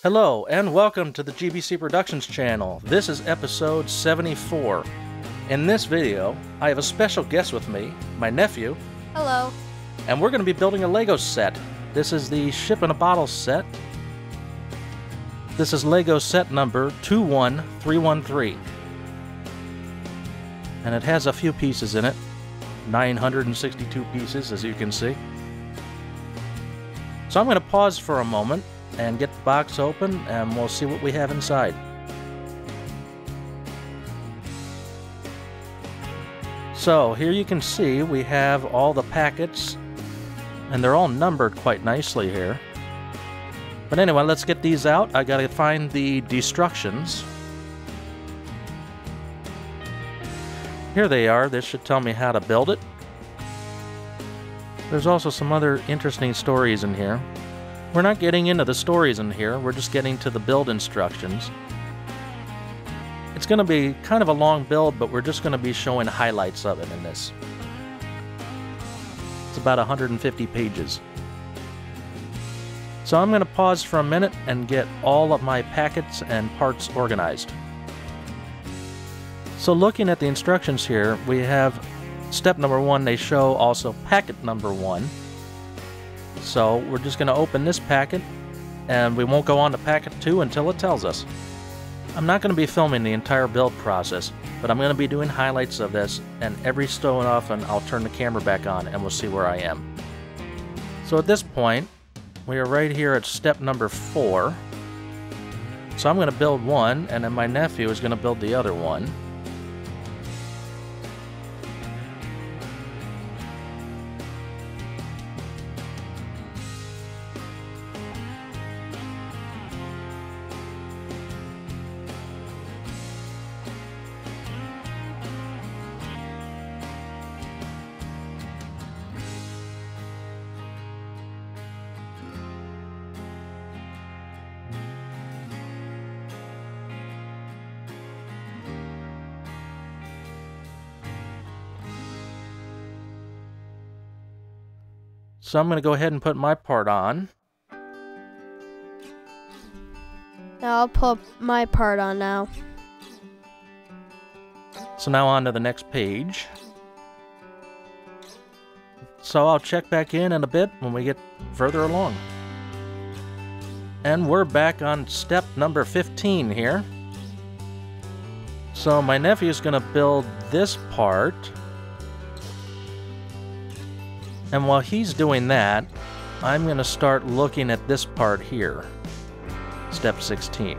Hello, and welcome to the GBC Productions channel. This is episode 74. In this video, I have a special guest with me, my nephew. Hello. And we're going to be building a Lego set. This is the Ship in a Bottle set. This is Lego set number 21313. And it has a few pieces in it. 962 pieces, as you can see. So I'm going to pause for a moment and get the box open, and we'll see what we have inside. So here you can see we have all the packets, and they're all numbered quite nicely here. But anyway, let's get these out. I gotta find the destructions. Here they are. This should tell me how to build it. There's also some other interesting stories in here. We're not getting into the stories in here, we're just getting to the build instructions. It's going to be kind of a long build, but we're just going to be showing highlights of it in this. It's about 150 pages. So I'm going to pause for a minute and get all of my packets and parts organized. So looking at the instructions here, we have step number 1, they show also packet number 1. So we're just going to open this packet, and we won't go on to packet 2 until it tells us. I'm not going to be filming the entire build process, but I'm going to be doing highlights of this, and every so often I'll turn the camera back on and we'll see where I am. So at this point, we are right here at step number 4. So I'm going to build one, and then my nephew is going to build the other one. So I'm going to go ahead and put my part on. Now I'll put my part on now. So now on to the next page. So I'll check back in a bit when we get further along. And we're back on step number 15 here. So my nephew's going to build this part. And while he's doing that, I'm going to start looking at this part here, step 16.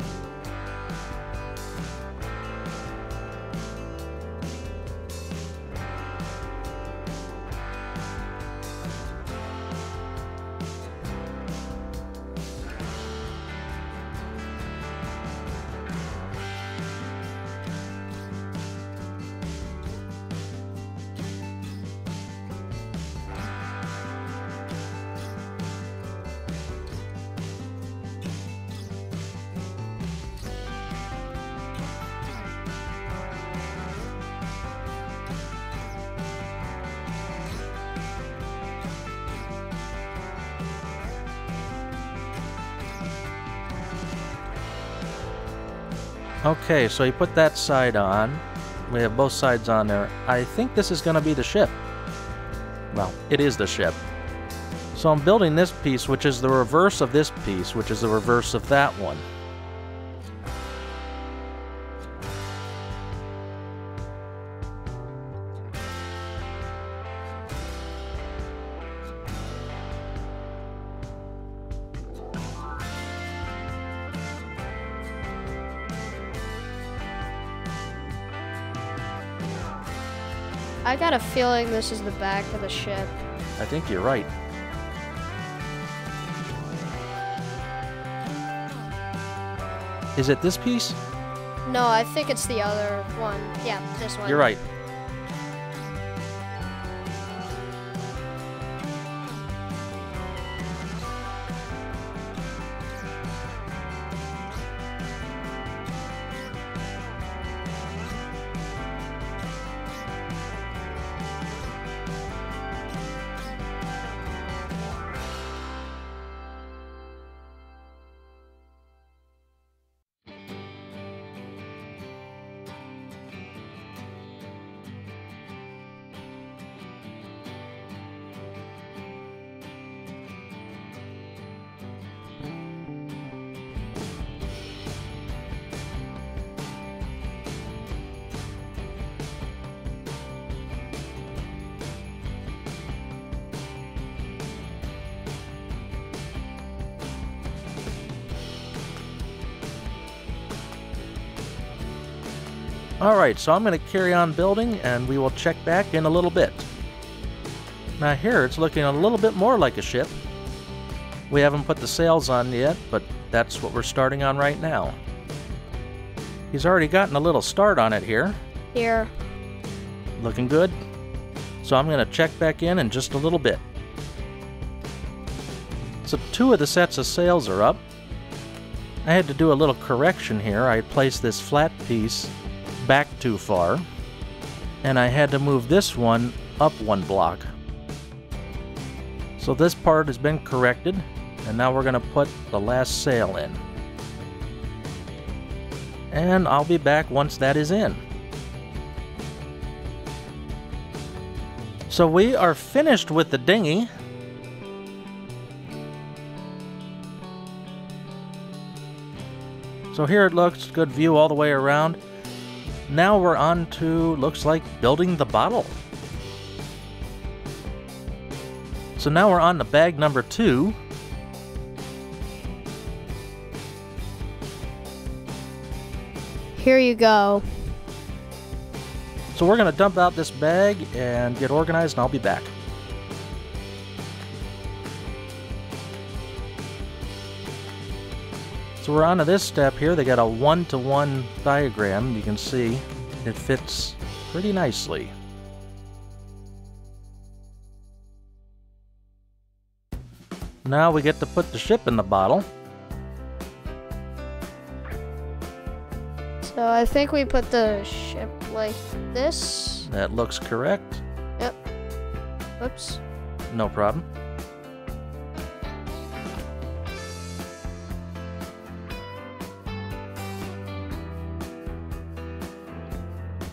Okay, so you put that side on. We have both sides on there. I think this is going to be the ship. Well, it is the ship. So I'm building this piece, which is the reverse of this piece, which is the reverse of that one. I got a feeling this is the back of the ship. I think you're right. Is it this piece? No, I think it's the other one. Yeah, this one. You're right. Alright, so I'm going to carry on building and we will check back in a little bit. Now here it's looking a little bit more like a ship. We haven't put the sails on yet, but that's what we're starting on right now. He's already gotten a little start on it here. Here. Looking good. So I'm going to check back in just a little bit. So 2 of the sets of sails are up. I had to do a little correction here. I placed this flat piece back too far, and I had to move this one up 1 block. So this part has been corrected, and now we're going to put the last sail in. And I'll be back once that is in. So we are finished with the dinghy. So here it looks, good view all the way around. Now we're on to, looks like, building the bottle. So now we're on to bag number 2. Here you go. So we're going to dump out this bag and get organized, and I'll be back. So we're on to this step here. They got a 1-to-1 diagram. You can see it fits pretty nicely. Now we get to put the ship in the bottle. So I think we put the ship like this. That looks correct. Yep. Whoops. No problem.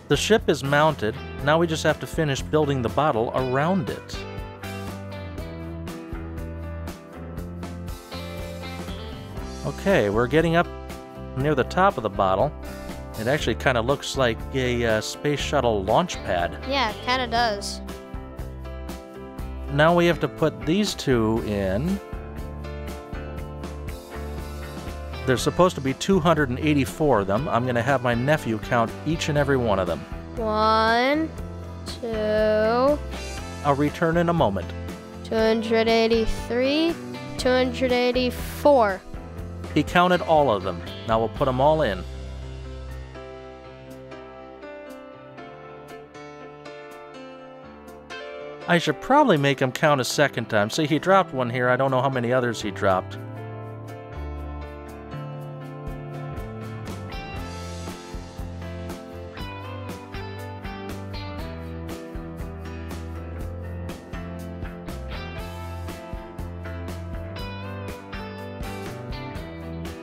The ship is mounted. Now we just have to finish building the bottle around it. Okay, we're getting up near the top of the bottle. It actually kind of looks like a space shuttle launch pad. Yeah, it kind of does. Now we have to put these 2 in. There's supposed to be 284 of them. I'm going to have my nephew count each and every one of them. 1, 2. I'll return in a moment. 283, 284. He counted all of them. Now we'll put them all in. I should probably make him count a second time. See, he dropped one here. I don't know how many others he dropped.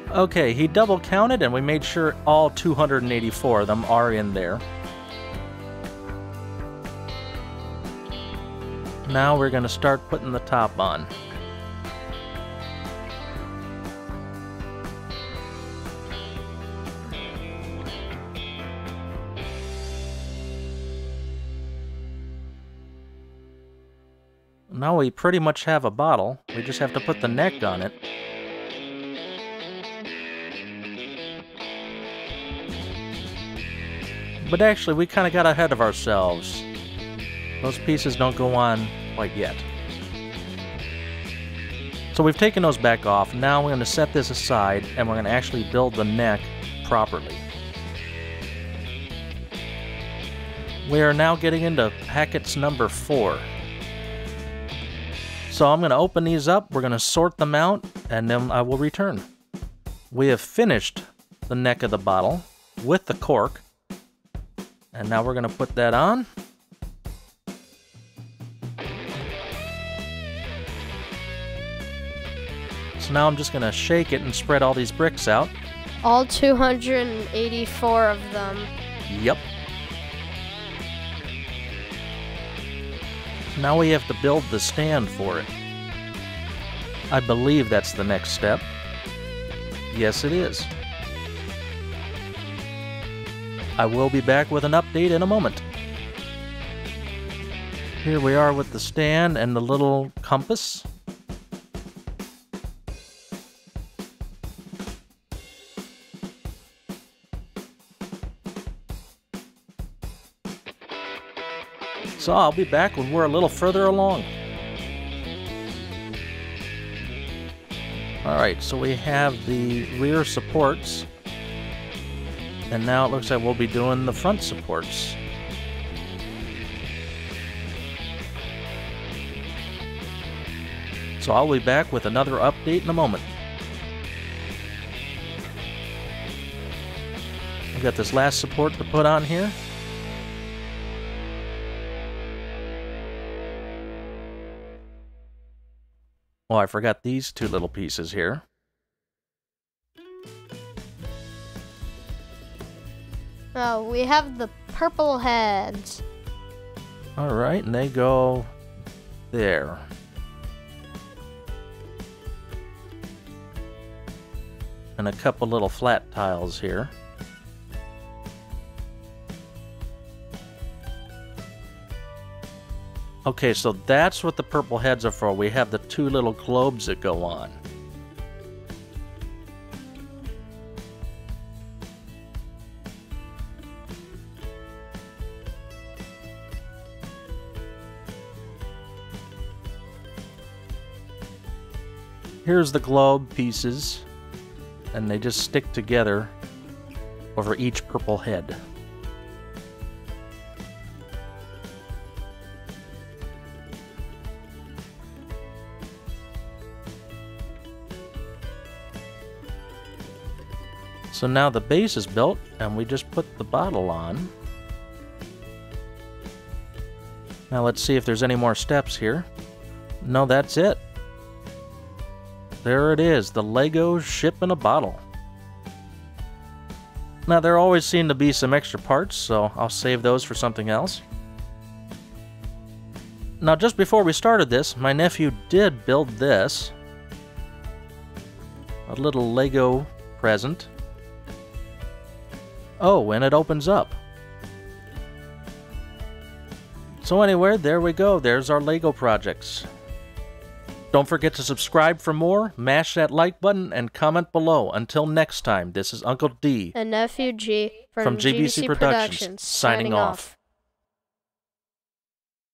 Okay, he double counted and we made sure all 284 of them are in there. Now we're going to start putting the top on. Now we pretty much have a bottle. We just have to put the neck on it. But actually, we kind of got ahead of ourselves. Those pieces don't go on quite yet. So we've taken those back off. Now we're going to set this aside and we're going to actually build the neck properly. We are now getting into packets number 4. So I'm going to open these up, we're going to sort them out, and then I will return. We have finished the neck of the bottle with the cork. And now we're going to put that on. So now I'm just going to shake it and spread all these bricks out. All 284 of them. Yep. Now we have to build the stand for it. I believe that's the next step. Yes, it is. I will be back with an update in a moment. Here we are with the stand and the little compass. So I'll be back when we're a little further along. Alright, so we have the rear supports. And now it looks like we'll be doing the front supports. So I'll be back with another update in a moment. I've got this last support to put on here. Oh, I forgot these two little pieces here. Oh, we have the purple heads. Alright, and they go there. And a couple little flat tiles here. Okay, so that's what the purple heads are for. We have the two little globes that go on. Here's the globe pieces, and they just stick together over each purple head. So now the base is built, and we just put the bottle on. Now let's see if there's any more steps here. No, that's it. There it is, the Lego ship in a bottle. Now there always seem to be some extra parts, so I'll save those for something else. Now just before we started this, my nephew did build this. A little Lego present. Oh, and it opens up. So anyway, there we go. There's our Lego projects. Don't forget to subscribe for more, mash that like button, and comment below. Until next time, this is Uncle D And Nephew G from GBC Productions, signing off.